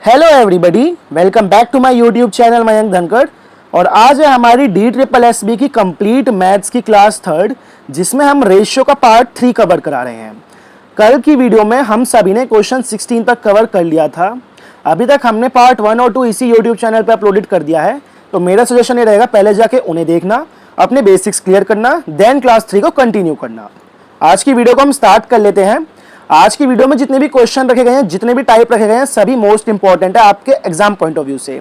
Hello everybody, welcome back to my YouTube channel Mayank Dhankhar. और आज है हमारी DSSB की कंप्लीट मैथ्स की क्लास थर्ड, जिसमें हम रेशियो का पार्ट 3 कवर करा रहे हैं। कल की वीडियो में हम सभी ने क्वेश्चन 16 तक कवर कर लिया था। अभी तक हमने पार्ट 1 और 2 इसी यूट्यूब चैनल पर अपलोडेड कर दिया है, तो मेरा सजेशन ये रहेगा पहले जाके उन्हें देखना, अपने बेसिक्स क्लियर करना, देन क्लास 3 को कंटिन्यू करना। आज की वीडियो को हम स्टार्ट कर लेते हैं। आज की वीडियो में जितने भी क्वेश्चन रखे गए हैं, जितने भी टाइप रखे गए हैं, सभी मोस्ट इंपॉर्टेंट है आपके एग्जाम पॉइंट ऑफ व्यू से।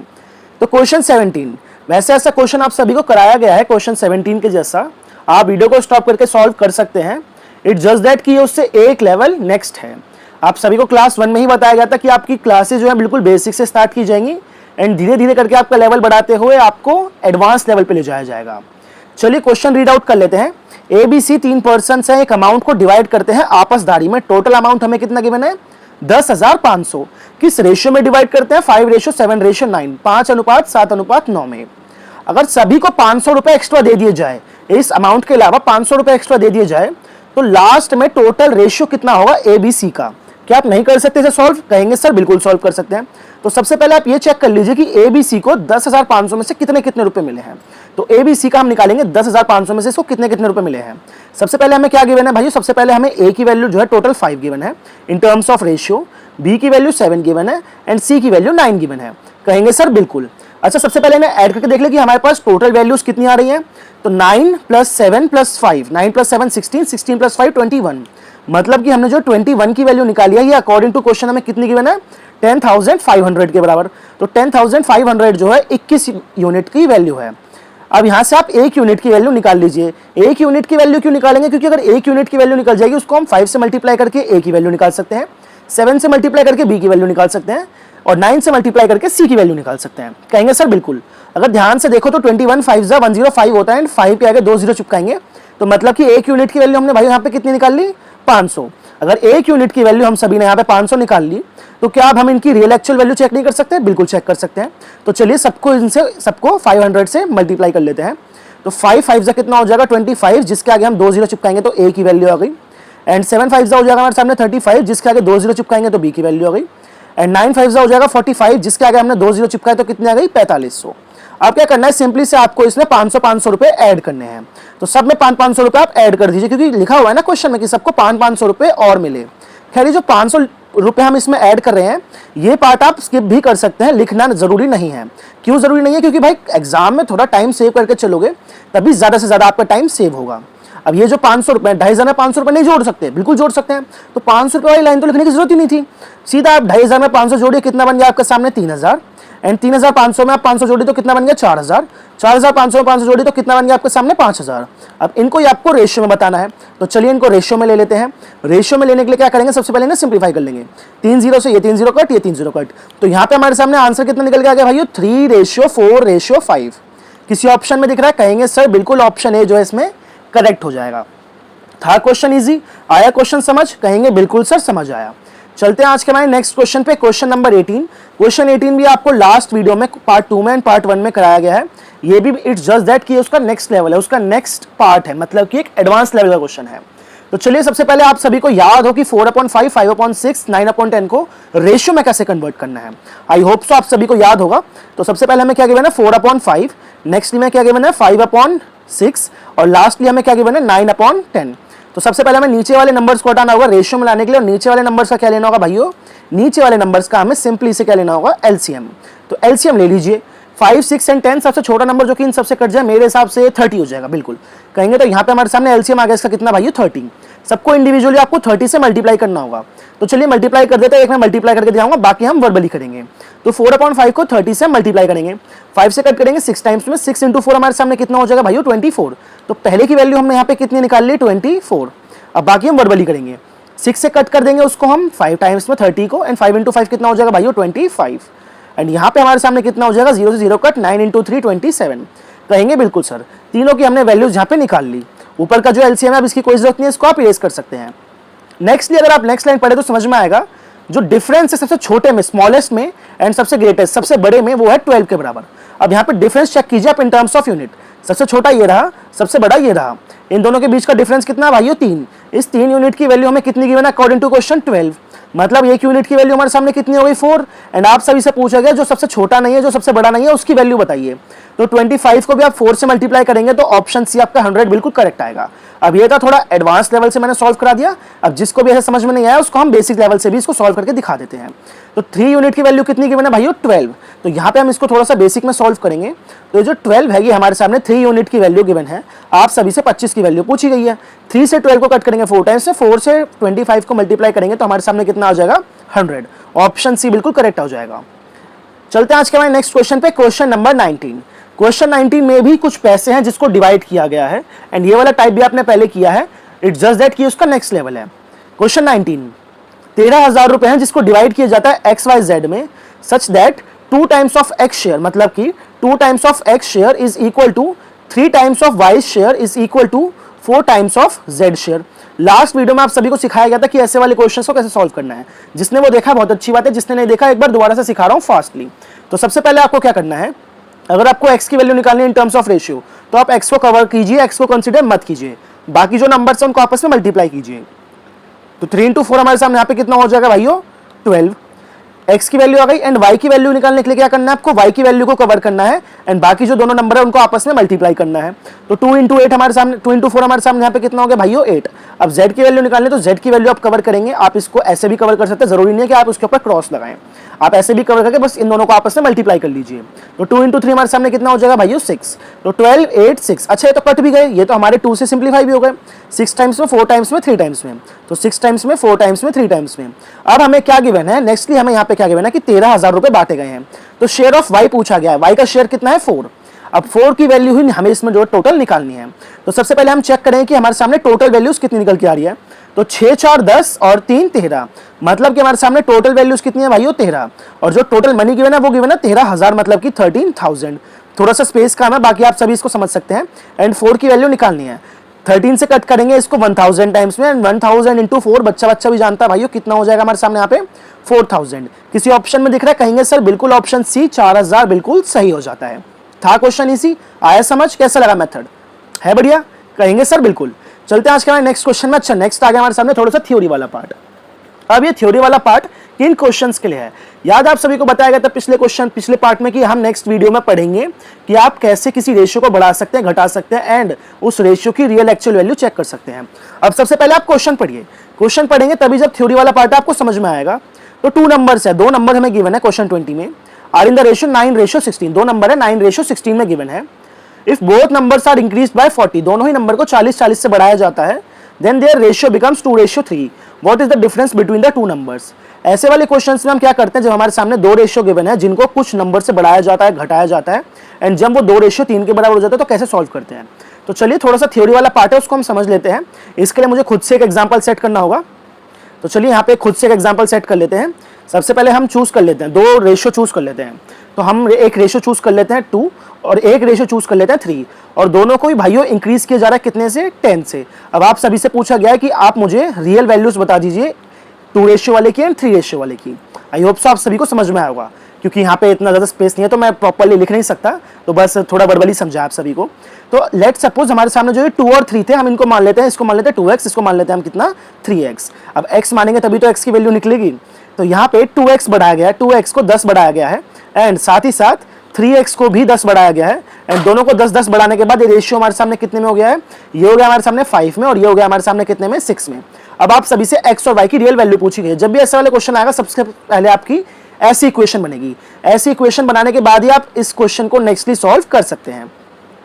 तो क्वेश्चन 17, वैसे ऐसा क्वेश्चन आप सभी को कराया गया है क्वेश्चन 17 के जैसा। आप वीडियो को स्टॉप करके सॉल्व कर सकते हैं। इट जस्ट दैट कि उससे एक लेवल नेक्स्ट है। आप सभी को क्लास 1 में ही बताया गया था कि आपकी क्लासेज जो है बिल्कुल बेसिक से स्टार्ट की जाएंगी एंड धीरे धीरे करके आपका लेवल बढ़ाते हुए आपको एडवांस लेवल पे ले जाया जाएगा। चलिए क्वेश्चन रीड आउट कर लेते हैं। ABC 3 पर्सन है, एक अमाउंट को डिवाइड करते हैं आपसदारी में। टोटल अमाउंट हमें कितना गिवन है? 10,500। किस रेशियो में डिवाइड करते हैं? 5:7:9, 5:7:9 में। अगर सभी को 500 रुपए एक्स्ट्रा दे दिए जाए, इस अमाउंट के अलावा 500 रुपए एक्स्ट्रा दे दिए जाए, तो लास्ट में टोटल रेशियो कितना होगा ABC का? क्या आप नहीं कर सकते इसे सॉल्व? कहेंगे सर बिल्कुल सॉल्व कर सकते हैं। तो सबसे पहले आप ये चेक कर लीजिए कि ABC को 10,500 में से कितने कितने रुपए मिले हैं। तो ABC का हम निकालेंगे 10,500 में से इसको कितने कितने रुपए मिले हैं। सबसे पहले हमें क्या गिवन है भाई? सबसे पहले हमें A की वैल्यू जो है टोटल 5 गिवन है in terms of ratio, B की वैल्यू 7 गिवन है एंड C की वैल्यू 9 गिवन है। कहेंगे सर बिल्कुल। अच्छा, सबसे पहले इन्हें ऐड करके देख ले कि हमारे पास टोटल वैल्यूज कितनी आ रही हैं। तो 9 + 7 + 5, 9 + 7 16, 16 + 5 21। मतलब कि हमने जो 21 की वैल्यू निकाली है, ये अकॉर्डिंग टू क्वेश्चन हमें कितनी गिवन है? 10,500 के बराबर। तो 10,500 जो है 21 यूनिट की वैल्यू है। अब यहां से आप 1 यूनिट की वैल्यू निकाल लीजिए। 1 यूनिट की वैल्यू क्यों निकालेंगे? क्योंकि अगर 1 यूनिट की वैल्यू निकल जाएगी, उसको हम 5 से मल्टीप्लाई करके A की वैल्यू निकाल सकते हैं, 7 से मल्टीप्लाई करके B की वैल्यू निकाल सकते हैं और 9 से मल्टीप्लाई करके C की वैल्यू निकाल सकते हैं। कहेंगे सर बिल्कुल। अगर ध्यान से देखो तो 21 5 105 होता है एंड 5 पे आगे 2 0 चिपकाएंगे, तो मतलब कि 1 यूनिट की वैल्यू हमने भाई यहाँ पे कितनी निकाल ली? 500। अगर 1 यूनिट की वैल्यू हम सभी ने यहाँ पे 500 निकाल ली, तो क्या अब हम इनकी रियल एक्चुअल वैल्यू चेक नहीं कर सकते? बिल्कुल चेक कर सकते हैं। तो चलिए सबको 500 से मल्टीप्लाई कर लेते हैं। तो 5 5 जा कितना हो जाएगा? 25, जिसके आगे हम 2 0 चिपकाएंगे तो A की वैल्यू आ गई। एंड 7 5 जा हो जाएगा हमारे सामने 35, जिसके आगे 2 0 चिपकाएंगे तो B की वैल्यू आ गई। एंड 9 5 जा हो जाएगा 45, जिसके आगे हमने 2 0 चिपकाए तो कितनी आ गई? 4500। अब क्या करना है? सिंपली से आपको इसमें 500 रुपए ऐड करने हैं। तो सब में 500 रुपए आप ऐड कर दीजिए, क्योंकि लिखा हुआ है ना क्वेश्चन में कि सबको 500 रुपए और मिले। खैर, ये जो 500 रुपए हम इसमें ऐड कर रहे हैं, ये पार्ट आप स्किप भी कर सकते हैं, लिखना जरूरी नहीं है। क्यों जरूरी नहीं है? क्योंकि भाई एग्जाम में थोड़ा टाइम सेव करके चलोगे, तभी ज्यादा से ज्यादा आपका टाइम सेव होगा। अब ये जो 500 रुपए, 2,500 में 500 रुपए नहीं जोड़ सकते? बिल्कुल जोड़ सकते हैं। तो 500 रुपए वाली लाइन तो लिखने की जरूरत ही नहीं थी। सीधा आप 2,500 में 500 जोड़िए, कितना बन गया आपके सामने? 3,000। एंड 3,500 में आप 500 जोड़िए तो कितना बन गया? 4,000। 4,500 में 500 जोड़िए तो कितना बन गया आपके सामने? 5,000। अब इनको ही आपको रेशियो में बताना है, तो चलिए इनको रेशियो में ले लेते हैं। रेशियो में लेने के लिए क्या करेंगे? सबसे पहले इन्हें सिंप्लीफाई कर लेंगे। 3 0 से ये 3 0 कट, ये 3 0 कट। तो यहाँ पे हमारे सामने आंसर कितना निकल के आ गया भाई? 3:4:5। किसी ऑप्शन में दिख रहा है? कहेंगे सर बिल्कुल ऑप्शन ए जो है इसमें करेक्ट हो जाएगा। था क्वेश्चन इजी? आया क्वेश्चन समझ? कहेंगे बिल्कुल सर समझ आया। चलते हैं आज के हमारे नेक्स्ट क्वेश्चन पे, क्वेश्चन नंबर 18। क्वेश्चन 18 भी आपको लास्ट वीडियो में पार्ट 2 में एंड पार्ट 1 में कराया गया है। ये भी इट्स जस्ट दैट कि उसका नेक्स्ट लेवल है, उसका नेक्स्ट पार्ट है, मतलब कि एक एडवांस लेवल का क्वेश्चन है। तो चलिए सबसे पहले आप सभी को याद हो कि 4/5, 5/6, 9/10 को रेशियो में कैसे कन्वर्ट करना है। आई होप सो आप सभी को याद होगा। तो सबसे पहले हमें क्या गिवन है? 4/5, नेक्स्ट में क्या गिवन है? 5/6 और लास्टली हमें क्या गिवन है? 9/10। तो सबसे पहले हमें नीचे वाले नंबर्स को हटाना होगा रेशियो में लाने के लिए। और नीचे वाले नंबर्स का क्या लेना होगा भाइयों? नीचे वाले नंबर्स का हमें सिंपली से क्या लेना होगा? LCM। तो LCM ले लीजिए। 5, 6 एंड 10 सबसे छोटा नंबर जो कि इन सबसे कट जाए, मेरे हिसाब से 30 हो जाएगा। बिल्कुल कहेंगे तो यहाँ पे हमारे सामने LCM आ गया इसका कितना भाइयों? 30। सबको इंडिविजुअली आपको 30 से मल्टीप्लाई करना होगा। तो चलिए मल्टीप्लाई कर देते हैं। एक में मल्टीप्लाई करके दिखाऊंगा, बाकी हम वर्बली करेंगे। तो 4/5 को 30 से मल्टीप्लाई करेंगे, 5 से कट करेंगे 6 टाइम्स में। 6 × 4 हमारे सामने कितना हो जाएगा भाइयों? 24। तो पहले की वैल्यू हमने यहाँ पे कितनी निकाल ली? 24। अब बाकी हम वर्बली करेंगे। 6 से कट कर देंगे उसको हम 5 टाइम्स में 30 को, एंड 5 × 5 कितना हो जाएगा भाइयों? 25। एंड यहाँ पे हमारे सामने कितना हो जाएगा? 0 से 0 कट, 9 × 3 27। कहेंगे बिल्कुल सर, तीनों की हमने वैल्यूज यहाँ पे निकाल ली। ऊपर का जो LCM है अब इसकी कोई जरूरत नहीं है, इसको आप इरेज कर सकते हैं। नेक्स्टली अगर आप नेक्स्ट लाइन पढ़े तो समझ में आएगा, जो डिफरेंस है सबसे छोटे में, स्मॉलेस्ट में, एंड सबसे ग्रेटेस्ट, सबसे बड़े में, वो है 12 के बराबर। अब यहाँ पे डिफरेंस चेक कीजिए आप इन टर्म्स ऑफ यूनिट। सबसे छोटा ये रहा, सबसे बड़ा ये रहा। इन दोनों के बीच का डिफरेंस कितना भाइयों? 3। इस 3 यूनिट की वैल्यू हमें कितनी गिवन है अकॉर्डिंग टू क्वेश्चन? 12। मतलब एक यूनिट की वैल्यू हमारे सामने कितनी हो गई 4, एंड आप सभी से पूछा गया जो सबसे छोटा नहीं है जो सबसे बड़ा नहीं है उसकी वैल्यू बताइए। तो 25 को भी आप 4 से मल्टीप्लाई करेंगे तो ऑप्शन सी आपका 100 बिल्कुल करेक्ट आएगा। अब ये था थोड़ा एडवांस लेवल से मैंने सॉल्व करा दिया, अब जिसको भी ऐसे समझ में नहीं आया उसको हम बेसिक लेवल से भी इसको सॉल्व करके दिखा देते हैं। तो 3 यूनिट की वैल्यू कितनी गिवन है भाइयों 12, तो यहाँ पे हम इसको थोड़ा सा बेसिक में सॉल्व करेंगे। तो जो 12 है ये हमारे सामने 3 यूनिट की वैल्यू गिवन है, आप सभी से 25 की वैल्यू पूछी गई है। 3 से 12 को कट करेंगे 4 टाइम्स से, 4 से 25 को मल्टीप्लाई करेंगे तो हमारे सामने कितना आ जाएगा 100। ऑप्शन सी बिल्कुल करेक्ट हो जाएगा। चलते हैं आज के हमारे नेक्स्ट क्वेश्चन पे, क्वेश्चन नंबर 19। क्वेश्चन 19 में भी कुछ पैसे हैं जिसको डिवाइड किया गया है, एंड ये वाला टाइप भी आपने पहले किया है, इट्स जस्ट दैट कि उसका नेक्स्ट लेवल है। क्वेश्चन 19, 13,000 रुपए हैं जिसको डिवाइड किया जाता है XYZ में, such that 2 times of X share, मतलब कि 2 times of X share is equal to 3 times of Y share is equal to 4 times of Z share. Last video में आप सभी को सिखाया गया था कि ऐसे वाले क्वेश्चंस को कैसे सॉल्व करना है। जिसने वो देखा बहुत अच्छी बात है, जिसने नहीं देखा एक बार दोबारा से सिखा रहा हूँ फास्टली। तो सबसे पहले आपको क्या करना है, अगर आपको x की वैल्यू निकालनी है इन टर्म्स ऑफ रेशियो तो आप x को कवर कीजिए, x को कंसीडर मत कीजिए, बाकी जो नंबर्स हैं उनको आपस में मल्टीप्लाई कीजिए। तो 3 इंटू 4 हमारे सामने यहाँ पे कितना हो जाएगा भाइयों 12, x की वैल्यू आ गई, एंड y की वैल्यू निकालने के लिए क्या करना है आपको, y की वैल्यू को कवर करना है, एंड बाकी जो दोनों नंबर है उनको आपस में मल्टीप्लाई करना है। तो 2 इंटू 8 हमारे सामने, 2 इंटू 4 हमारे सामने यहाँ पे कितना हो गया भाइयों 8। अब z की वैल्यू निकालनी है तो z की वैल्यू आप कवर करेंगे, आप इसको ऐसे भी कवर कर सकते हैं, जरूरी नहीं है कि आप उसके ऊपर क्रॉस लगाएं, आप ऐसे भी कवर करके बस इन दोनों को आपस में मल्टीप्लाई कर लीजिए। तो 2 इंटू 3 हमारे सामने कितना हो जाएगा भाइयों 6। तो 12, 8, 6, अच्छा ये तो कट भी गए, ये तो हमारे 2 से सिंप्लीफाई भी हो गए, 6 टाइम्स में, 4 टाइम्स में, 3 टाइम्स में, तो 6 टाइम्स में, 4 टाइम्स में, 3 टाइम्स में। अब हमें क्या गिवन है, नेक्स्टली हमें यहाँ पे क्या गिवन है कि 13,000 रुपए बांटे गए हैं। तो शेयर ऑफ y पूछा गया है, y का शेयर कितना है 4। अब 4 की वैल्यू ही हमें इसमें जो टोटल निकालनी है। तो सबसे पहले हम चेक करें कि हमारे सामने टोटल वैल्यूज कितनी निकल के आ रही है। तो 6, 4, 10 और 3, 13, मतलब कि हमारे सामने टोटल वैल्यूज कितनी है भाइयों 13, और जो टोटल मनी गिवन है वो गिवन है 13,000, मतलब कि 13,000। थोड़ा सा स्पेस काम है, बाकी आप सभी इसको समझ सकते हैं। एंड 4 की वैल्यू निकालनी है, 13 से कट करेंगे इसको 1000 टाइम्स में, एंड 1000 इंटू 4 बच्चा भी जानता है भाइयों कितना हो जाएगा हमारे सामने यहाँ पे 4000। किसी ऑप्शन में दिख रहा है कहेंगे सर बिल्कुल ऑप्शन सी 4000 बिल्कुल सही हो जाता है। था क्वेश्चन इसी, आया समझ, कैसा लगा मेथड, है बढ़िया, कहेंगे सर बिल्कुल। चलते हैं आज के हमारे नेक्स्ट क्वेश्चन में। अच्छा नेक्स्ट आ गया हमारे सामने थोड़ा सा थ्योरी वाला पार्ट। अब ये थ्योरी वाला पार्ट किन क्वेश्चंस के लिए है, याद आप सभी को बताया गया था पिछले पार्ट में कि हम नेक्स्ट वीडियो में पढ़ेंगे कि आप कैसे किसी रेशियो को बढ़ा सकते हैं, घटा सकते हैं, एंड उस रेशियो की रियल एक्चुअल वैल्यू चेक कर सकते हैं। अब सबसे पहले आप क्वेश्चन पढ़िए, क्वेश्चन पढ़ेंगे तभी जब थ्योरी वाला पार्ट आपको समझ में आएगा। तो 2 नंबर्स है, 2 नंबर हमें गिवन है क्वेश्चन 20 में, are in the ratio 9:16, 2 number है 9:16 में गिवन है। If both numbers are increased by 40, दोनों ही नंबर को 40 से बढ़ाया जाता है, then their ratio becomes 2:3, what is the difference between the 2 numbers. ऐसे वाले क्वेश्चंस में हम क्या करते हैं, जब हमारे सामने 2 रेशियो गिवन है जिनको कुछ नंबर से बढ़ाया जाता है, घटाया जाता है, एंड जब वो 2:3 के बराबर हो जाता है तो कैसे सॉल्व करते हैं। तो चलिए थोड़ा सा थ्योरी वाला पार्ट है उसको हम समझ लेते हैं। इसके लिए मुझे खुद से एक एग्जाम्पल सेट करना होगा, तो चलिए यहाँ पे खुद से एक एग्जाम्पल सेट कर लेते हैं। सबसे पहले हम चूज कर लेते हैं, 2 रेशियो चूज कर लेते हैं। तो हम एक रेशियो चूज कर लेते हैं 2, और एक रेशियो चूज कर लेते हैं 3, और दोनों को भी भाइयों इंक्रीज किया जा रहा है कितने से 10 से। अब आप सभी से पूछा गया है कि आप मुझे रियल वैल्यूज बता दीजिए 2 रेशियो वाले की एंड 3 रेशियो वाले की। आई होप सो आप सभी को समझ में आया होगा, क्योंकि यहाँ पे इतना ज़्यादा स्पेस नहीं है तो मैं प्रॉपर्ली लिख नहीं सकता, तो बस थोड़ा वर्बली समझा आप सभी को। तो लेट सपोज हमारे सामने जो 2 और 3 थे, हम इनको मान लेते हैं, इसको मान लेते हैं 2x, इसको मान लेते हैं हम कितना 3x। अब x मानेंगे तभी तो x की वैल्यू निकलेगी। तो यहाँ पे 2x बढ़ाया गया है, 2x को 10 बढ़ाया गया है, एंड साथ ही साथ 3x को भी 10 बढ़ाया गया है, एंड दोनों को 10-10 बढ़ाने के बाद ये रेशियो हमारे सामने कितने में हो गया है, ये हो गया हमारे सामने 5 में, और ये हो गया हमारे सामने कितने में 6 में। अब आप सभी से x और y की रियल वैल्यू पूछी गई। जब भी ऐसे वाले क्वेश्चन आएगा सबसे पहले आपकी ऐसी इक्वेशन बनेगी, ऐसी इक्वेशन बनाने के बाद ही आप इस क्वेश्चन को नेक्स्टली सॉल्व कर सकते हैं।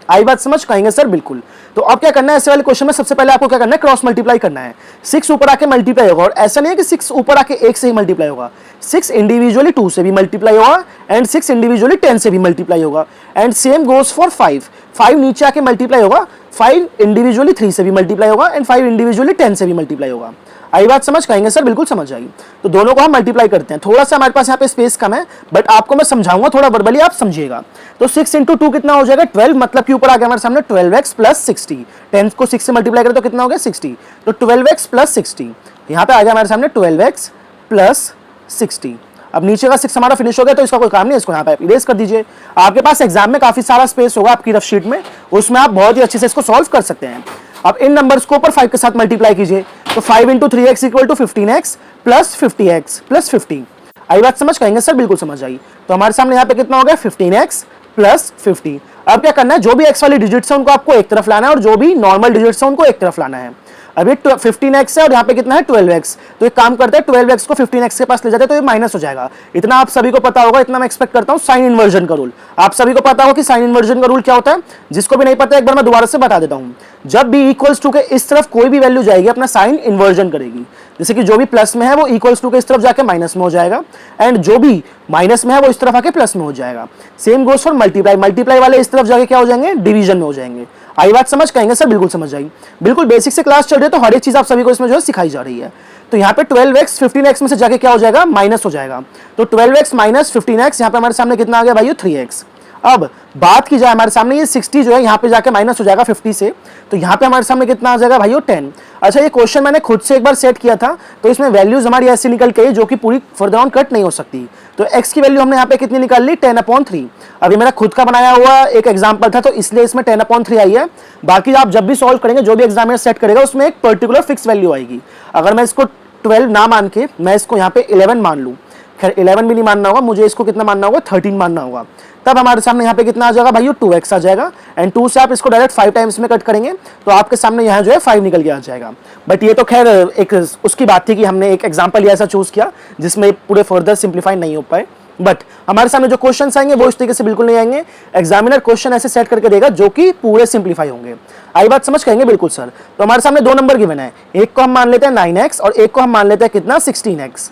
आई बात समझ, कहेंगे सर बिल्कुल। तो अब क्या करना है, ऐसे वाले क्वेश्चन में सबसे पहले आपको क्या करना है, क्रॉस मल्टीप्लाई करना है। 6 ऊपर आके मल्टीप्लाई होगा, और ऐसा नहीं है कि 6 ऊपर आके 1 से ही मल्टीप्लाई होगा, 6 इंडिविजुअली 2 से भी मल्टीप्लाई होगा, एंड 6 इंडिविजुअली 10 से भी मल्टीप्लाई होगा, एंड सेम गोज फॉर 5 नीचे आके मल्टीप्लाई होगा, 5 इंडिविजुअली 3 से भी मल्टीप्लाई होगा, एंड 5 इंडिविजुअली 10 से भी मल्टीप्लाई होगा। आई बात समझ, कहेंगे सर बिल्कुल समझ आएगी। तो दोनों को हम मल्टीप्लाई करते हैं, थोड़ा सा हमारे पास यहाँ पे स्पेस कम है, बट आपको मैं समझाऊंगा, थोड़ा वर्बली आप समझिएगा। तो 6 इंटू 2 कितना हो जाएगा 12, मतलब कि ऊपर आ गया हमारे सामने 12x प्लस 60, 10 को 6 से मल्टीप्लाई करें तो कितना हो गया 60, तो 12x प्लस 60, यहाँ पे आ गया हमारे सामने 12x प्लस 60। अब नीचे का 6 हमारा फिनिश हो गया, तो इसका कोई काम नहीं, इसको यहाँ पे इरेज कर दीजिए। आपके पास एग्जाम में काफी सारा स्पेस होगा आपकी रफ शीट में, उसमें आप बहुत ही अच्छे से इसको सॉल्व कर सकते हैं। अब इन नंबर्स को ऊपर 5 के साथ मल्टीप्लाई कीजिए, तो 5 into 3x equal to 15x plus 50x plus 50। आई बात समझ कहेंगे सर? बिल्कुल समझ आई। तो हमारे सामने यहाँ पे कितना हो गया 15x प्लस 50। अब क्या करना है, जो भी x वाली डिजिट्स है उनको आपको एक तरफ लाना है और जो भी नॉर्मल डिजिट्स है उनको एक तरफ लाना है। अभी 15x है और यहाँ पे कितना है 12x, तो एक काम करते हैं 12x को 15x के पास ले जाते हैं तो ये माइनस हो जाएगा। इतना आप सभी को पता होगा, इतना मैं एक्सपेक्ट करता हूँ साइन इन्वर्जन का रूल आप सभी को पता होगा कि साइन इन्वर्जन का रूल क्या होता है। जिसको भी नहीं पता एक बार मैं दोबारा से बता देता हूँ। जब b इक्वल्स टू के इस तरफ कोई भी वैल्यू जाएगी अपना साइन इन्वर्जन करेगी। जैसे कि जो भी प्लस में है वो इक्वल्स टू के इस तरफ जाके माइनस में हो जाएगा, एंड जो भी माइनस में है वो इस तरफ आके प्लस में हो जाएगा। Same goes for multiply, multiply वाले इस तरफ जाके क्या हो जाएंगे, डिवीजन में हो जाएंगे। आई बात समझ कहेंगे सर? बिल्कुल समझ आई। बिल्कुल बेसिक से क्लास चल रही है तो हर एक चीज आप सभी को इसमें जो है सिखाई जा रही है। तो यहाँ पे 12x 15x में से जाके क्या हो जाएगा, माइनस हो जाएगा। तो 12x माइनस 15x, यहाँ पे हमारे सामने कितना आ गया भाई 3x। अब बात की जाए हमारे सामने ये 60 जो है यहाँ पे जाके माइनस हो जाएगा 50 से, तो यहाँ पे हमारे सामने कितना आ जाएगा भाई 10। अच्छा, ये क्वेश्चन मैंने खुद से एक बार सेट किया था तो इसमें वैल्यूज हमारी ऐसी निकल के जो कि पूरी फर्दर ऑन कट नहीं हो सकती। तो x की वैल्यू हमने यहाँ पे कितनी निकाल ली 10/3। अभी मेरा खुद का बनाया हुआ एक एग्जाम्पल था तो इसलिए इसमें 10/3 आई है। बाकी आप जब भी सॉल्व करेंगे, जो भी एग्जामिनर सेट करेगा उसमें एक पर्टिकुलर फिक्स वैल्यू आएगी। अगर मैं इसको 12 ना मान के मैं इसको यहाँ पे 11 मान लूँ, खैर 11 भी नहीं मानना होगा मुझे, इसको कितना मानना होगा 13 मानना होगा, तब हमारे सामने यहाँ पे कितना आ जाएगा भाई 2x आ जाएगा। एंड 2 से आप इसको डायरेक्ट 5 टाइम्स में कट करेंगे तो आपके सामने यहाँ जो है 5 निकल के आ जाएगा। बट ये तो खैर एक उसकी बात थी कि हमने एक एग्जांपल ऐसा चूज किया जिसमें पूरे फर्दर सिंप्लीफाई नहीं हो पाए। बट हमारे सामने जो क्वेश्चन आएंगे वो इस तरीके से बिल्कुल नहीं आएंगे। एग्जामिनर क्वेश्चन ऐसे सेट करके देगा जो कि पूरे सिंप्लीफाई होंगे। आई बात समझ कहेंगे? बिल्कुल सर। तो हमारे सामने 2 नंबर गिवन है, एक को हम मान लेते हैं 9x और एक को हम मान लेते हैं कितना 16x।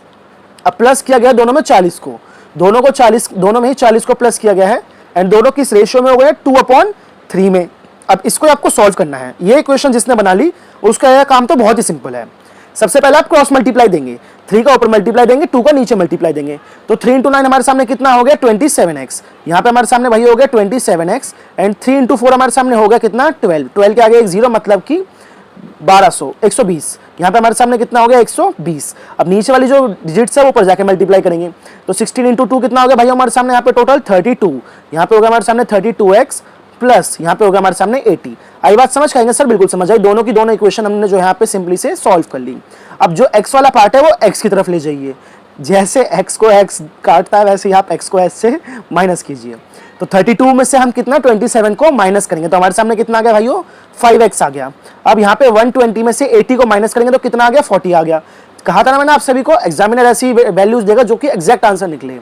अब प्लस किया गया दोनों में 40 को, दोनों में ही 40 को प्लस किया गया है एंड दोनों किस रेशियो में हो गए 2/3 में। अब इसको आपको सॉल्व करना है। ये इक्वेशन जिसने बना ली उसका काम तो बहुत ही सिंपल है। सबसे पहले आप क्रॉस मल्टीप्लाई देंगे, 3 का ऊपर मल्टीप्लाई देंगे, 2 का नीचे मल्टीप्लाई देंगे। तो 3 × 9 हमारे सामने कितना हो गया 27x। यहाँ पे हमारे सामने भाई हो गया 27x एंड 3 × 4 हमारे सामने हो गया कितना 12 के आगे एक 0 मतलब कि 120। यहाँ पे हमारे सामने कितना हो गया 120। अब नीचे वाली जो डिजिट्स है वो ऊपर जाके मल्टीप्लाई करेंगे तो 16 × 2 कितना हो गया भाई हमारे सामने यहाँ पे टोटल 32। यहाँ पे हो गया हमारे सामने 32x प्लस यहाँ पे हो गया हमारे सामने 80। आई बात समझ खाएंगे सर? बिल्कुल समझ आई। दोनों की दोनों इक्वेशन हमने जो यहाँ पे सिंपली से सॉल्व कर ली। अब जो x वाला पार्ट है वो x की तरफ ले जाइए। जैसे x को x काटता है वैसे ही आप x को s से माइनस कीजिए। तो 32 में से हम कितना 27 को माइनस करेंगे तो हमारे सामने कितना आ गया भाइयों 5x आ गया। अब यहाँ पे 120 में से 80 को माइनस करेंगे तो कितना आ गया 40 आ गया। कहा था ना मैंने आप सभी को एग्जामिनर ऐसी वैल्यूज देगा जो कि एग्जैक्ट आंसर निकले।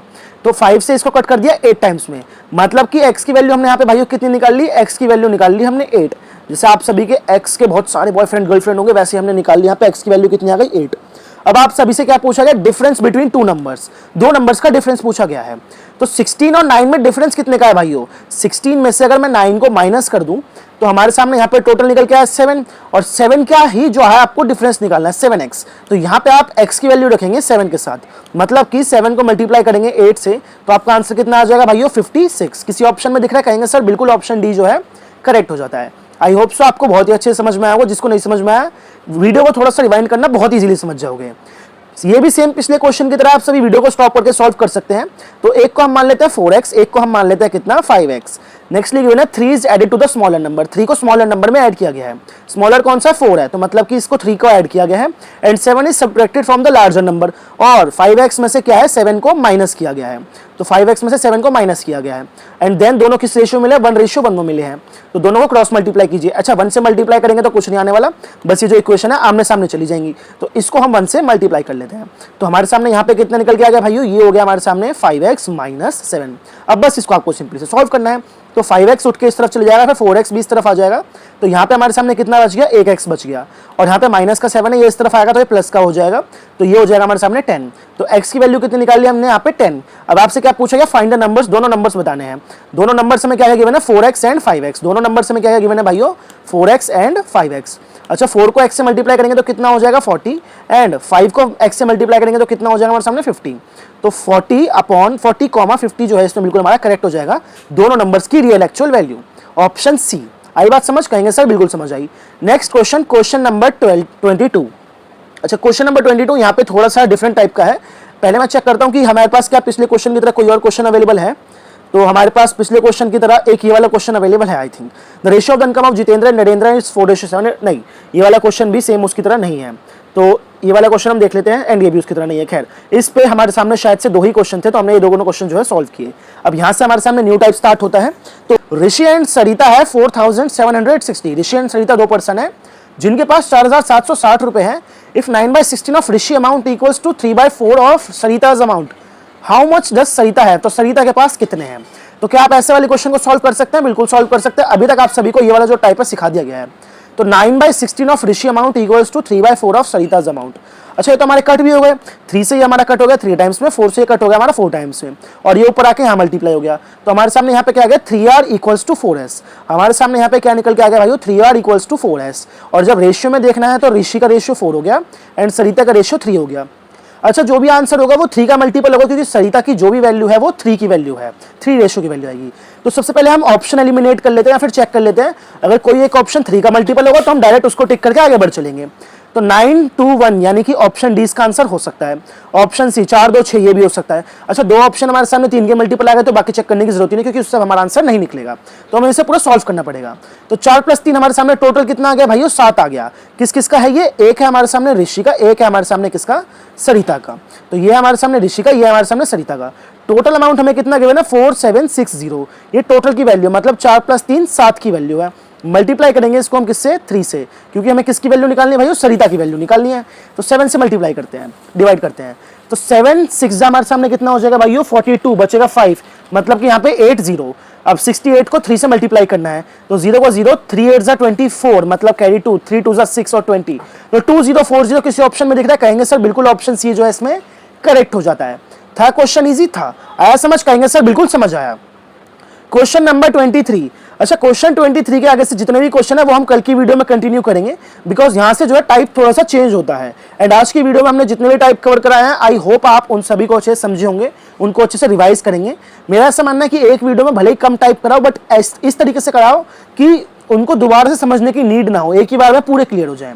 तो 5 से इसको कट कर दिया 8 टाइम्स में, मतलब कि x की वैल्यू हमने यहाँ पे भाइयों कितनी निकाल ली, x की वैल्यू निकाल ली हमने 8। जैसे आप सभी के x के बहुत सारे बॉयफ्रेंड गर्लफ्रेंड होंगे वैसे हमने निकाल लिया यहाँ पे x की वैल्यू कितनी आ गई 8। अब आप सभी से क्या पूछा गया, डिफरेंस बिटवीन 2 नंबर्स, 2 नंबर्स का डिफरेंस पूछा गया है। तो 16 और 9 में डिफरेंस कितने का है भाइयों, 16 में से अगर मैं 9 को माइनस कर दूं तो हमारे सामने यहाँ पे टोटल निकल के आया 7 और 7 क्या ही जो है आपको डिफरेंस निकालना है 7x। तो यहाँ पे आप x की वैल्यू रखेंगे 7 के साथ, मतलब कि 7 को मल्टीप्लाई करेंगे 8 से तो आपका आंसर कितना आ जाएगा भाइयों 56। किसी ऑप्शन में दिख रहा है, कहेंगे सर बिल्कुल ऑप्शन डी जो है करेक्ट हो जाता है। आई होप सो आपको बहुत ही अच्छे समझ में आया होगा। जिसको नहीं समझ में आया वीडियो को थोड़ा सा रिवाइंड करना, बहुत इजीली समझ जाओगे। ये भी सेम पिछले क्वेश्चन की तरह आप सभी वीडियो को स्टॉप करके सॉल्व कर सकते हैं। तो एक को हम मान लेते हैं 4x, एक को हम मान लेते हैं कितना 5x। नेक्स्टली गिवन है 3 is added to the smaller number, 3 को स्मॉलर नंबर में ऐड किया गया है। स्मॉलर कौन सा 4 है तो मतलब कि इसको 3 को ऐड किया गया है। And 7 is subtracted from the larger number और 5x में से क्या है 7 को माइनस किया गया है। तो 5x में से 7 को माइनस किया गया है एंड देन दोनों किस रेशियो मिले 1:1 में मिले हैं। तो दोनों को क्रॉस मल्टीप्लाई कीजिए। अच्छा 1 से मल्टीप्लाई करेंगे तो कुछ नहीं आने वाला, बस ये जो इक्वेशन है आमने सामने चली जाएंगी। तो इसको हम 1 से मल्टीप्लाई कर लेते हैं। तो हमारे सामने यहाँ पे कितना निकल के आ गया भाइयों, ये हो गया हमारे सामने 5x माइनस 7। अब बस इसको आपको सिंपली से सॉल्व करना है। तो 5x उठ के इस तरफ चले जाएगा, फिर 4x भी इस तरफ आ जाएगा। तो यहाँ पे हमारे सामने कितना बच गया 1x बच गया और यहाँ पे माइनस का 7 है, ये इस तरफ आएगा तो ये प्लस का हो जाएगा। तो ये हो जाएगा हमारे सामने 10। तो x की वैल्यू कितनी निकाल ली हमने यहाँ पे 10। अब आपसे क्या पूछा गया, फाइंड द नंबर्स, दोनों नंबर्स बताने हैं। दोनों नंबर्स में क्या है गिवन है 4x एंड 5x। दोनों नंबर्स में क्या है गिवन है भाइयों 4x एंड 5x। अच्छा 4 को x से मल्टीप्लाई करेंगे तो कितना हो जाएगा 40 एंड 5 को x से मल्टीप्लाई करेंगे तो कितना हो जाएगा हमारे सामने 50। तो 40/40, 50 जो है इसमें बिल्कुल हमारा करेक्ट हो जाएगा दोनों नंबर्स की real actual value, option C. आई बात समझ, कहेंगे सर बिल्कुल समझ आई। Next question, question number 22। अच्छा क्वेश्चन नंबर 22 यहाँ पे थोड़ा सा डिफरेंट टाइप का है। पहले मैं चेक करता हूँ कि हमारे पास क्या पिछले क्वेश्चन की तरह कोई और क्वेश्चन अवेलेबल है। तो हमारे पास पिछले क्वेश्चन की तरह एक ये वाला क्वेश्चन अवेलेबल है I think. The ratio of the income of Jitendra and Narendra is 4:7। नहीं, ये वाला क्वेश्चन भी सेम उसकी तरह नहीं है, तो ये वाला क्वेश्चन हम देख लेते हैं, एंड ये भी उसकी तरह नहीं है। खैर, इस पे हमारे सामने शायद से 2 ही क्वेश्चन थे, तो हमने ये दोनों क्वेश्चन जो है सॉल्व किए। अब यहाँ से हमारे सामने न्यू टाइप स्टार्ट होता है। तो ऋषि एंड सरिता है 4760। ऋषि एंड सरिता 2 पर्सन है जिनके पास 4760 रुपए है। If 9/16 of Rishi amount equals to 3/4 of Sarita's amount, how much does Sarita है? तो सरिता के पास कितने हैं? तो क्या आप ऐसे वाले क्वेश्चन को सॉल्व कर सकते हैं? बिल्कुल सॉल्व कर सकते हैं। अभी तक आप सभी को ये वाला जो टाइप है सिखा दिया गया है। तो 9/16 of Rishi amount equals to 3/4 of Sarita's amount. अच्छा, ये तो हमारे कट भी हो गए। 3 से ये हमारा कट हो गया 3 टाइम्स में, 4 से ये कट हो गया हमारा 4 टाइम्स में, और ये ऊपर आके यहाँ मल्टीप्लाई हो गया। तो हमारे सामने यहाँ पे क्या आ गया 3r इक्वल्स टू 4s। हमारे सामने यहाँ पे क्या निकल के आ गया भाई 3r इक्वल्स टू 4s। और जब रेशियो में देखना है तो ऋषि का रेशियो 4 हो गया एंड सरिता का रेशियो 3 हो गया। अच्छा, जो भी आंसर होगा वो 3 का मल्टीपल होगा, क्योंकि सरिता की जो भी वैल्यू है वो 3 की वैल्यू है, 3 रेशियो की वैल्यू आएगी। तो सबसे पहले हम ऑप्शन एलिमिनेट कर लेते हैं या फिर चेक कर लेते हैं। अगर कोई एक ऑप्शन 3 का मल्टीपल होगा तो हम डायरेक्ट उसको टिक करके आगे बढ़ चलेंगे। तो 9, 2, 1 यानी कि ऑप्शन डी इसका आंसर हो सकता है। ऑप्शन सी 4, 2, 6 ये भी हो सकता है। अच्छा, 2 ऑप्शन हमारे सामने 3 के मल्टीपल आ गए तो बाकी चेक करने की जरूरत ही नहीं, क्योंकि उससे हमारा आंसर नहीं निकलेगा। तो हमें इसे पूरा सॉल्व करना पड़ेगा। तो 4 + 3 हमारे सामने टोटल कितना आ गया भाई 7 आ गया। किस किस का है ये? एक है हमारे सामने ऋषि का, एक है हमारे सामने किसका? सरिता का। तो ये हमारे सामने ऋषि का, ये हमारे सामने सरिता का। टोटल अमाउंट हमें कितना गिवन है 4760। ये टोटल की वैल्यू मतलब 4 + 3 7 की वैल्यू है। मल्टीप्लाई करेंगे इसको हम किससे? 3 से, क्योंकि हमें किसकी वैल्यू निकालनी है भाई? सरिता की वैल्यू निकालनी है। तो 7 से मल्टीप्लाई करते हैं, डिवाइड करते हैं। तो 7 6 हमारे सामने कितना हो जाएगा भाई 42, बचेगा 5, मतलब कि यहाँ पे 80। अब 68 को 3 से मल्टीप्लाई करना है, तो 0 को 0, 3 8 = 24, मतलब कैरी 2, 3 2 = 6 और 20। तो 2040 किसी ऑप्शन में दिख रहा है, कहेंगे सर बिल्कुल ऑप्शन सी जो है इसमें करेक्ट हो जाता है। था क्वेश्चन इजी था, आया समझ? कहेंगे सर बिल्कुल समझ आया। Question number 23। अच्छा, क्वेश्चन 23 के आगे से जितने भी क्वेश्चन है वो हम कल की वीडियो में कंटिन्यू करेंगे, बिकॉज यहाँ से जो है टाइप थोड़ा सा चेंज होता है। एंड आज की वीडियो में हमने जितने भी टाइप कवर कराए हैं, आई होप आप उन सभी को अच्छे से समझे होंगे, उनको अच्छे से रिवाइज करेंगे। मेरा ऐसा मानना है कि एक वीडियो में भले ही कम टाइप कराओ, बट इस तरीके से कराओ कि उनको दोबारा से समझने की नीड ना हो, एक ही बार में पूरे क्लियर हो जाए।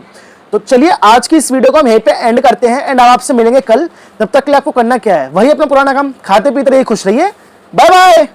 तो चलिए आज की इस वीडियो को हम यहीं पे एंड करते हैं एंड आपसे मिलेंगे कल। तब तक के लिए आपको करना क्या है? वही अपना पुराना काम, खाते पीते रहिए, खुश रहिए। Bye bye.